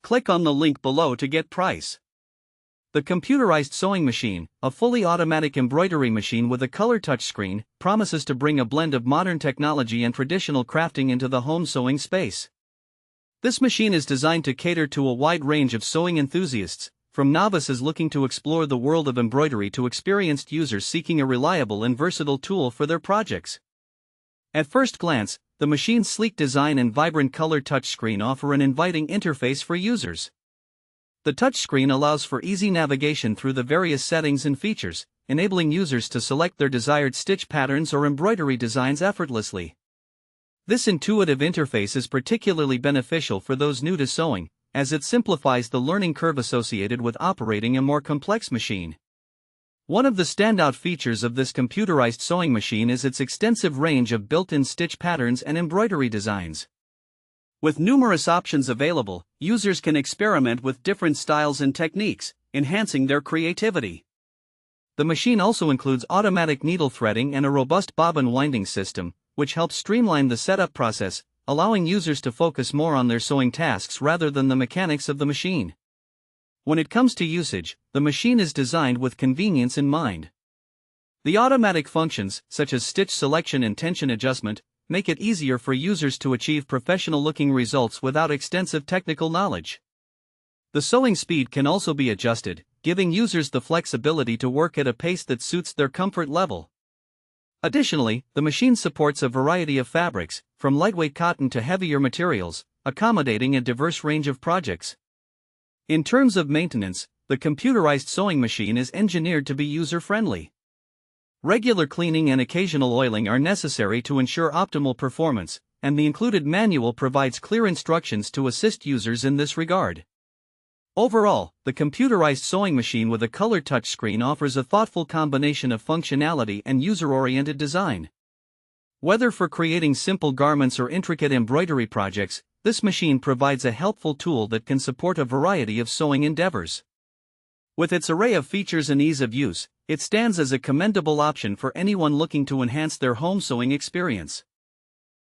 Click on the link below to get price. The Computerized Sewing Machine, a fully automatic embroidery machine with a color touchscreen, promises to bring a blend of modern technology and traditional crafting into the home sewing space. This machine is designed to cater to a wide range of sewing enthusiasts, from novices looking to explore the world of embroidery to experienced users seeking a reliable and versatile tool for their projects. At first glance, the machine's sleek design and vibrant color touchscreen offer an inviting interface for users. The touchscreen allows for easy navigation through the various settings and features, enabling users to select their desired stitch patterns or embroidery designs effortlessly. This intuitive interface is particularly beneficial for those new to sewing, as it simplifies the learning curve associated with operating a more complex machine. One of the standout features of this computerized sewing machine is its extensive range of built-in stitch patterns and embroidery designs. With numerous options available, users can experiment with different styles and techniques, enhancing their creativity. The machine also includes automatic needle threading and a robust bobbin winding system, which helps streamline the setup process, allowing users to focus more on their sewing tasks rather than the mechanics of the machine. When it comes to usage, the machine is designed with convenience in mind. The automatic functions, such as stitch selection and tension adjustment, make it easier for users to achieve professional-looking results without extensive technical knowledge. The sewing speed can also be adjusted, giving users the flexibility to work at a pace that suits their comfort level. Additionally, the machine supports a variety of fabrics, from lightweight cotton to heavier materials, accommodating a diverse range of projects. In terms of maintenance, the computerized sewing machine is engineered to be user-friendly. Regular cleaning and occasional oiling are necessary to ensure optimal performance, and the included manual provides clear instructions to assist users in this regard. Overall, the computerized sewing machine with a color touchscreen offers a thoughtful combination of functionality and user-oriented design. Whether for creating simple garments or intricate embroidery projects, this machine provides a helpful tool that can support a variety of sewing endeavors. With its array of features and ease of use, it stands as a commendable option for anyone looking to enhance their home sewing experience.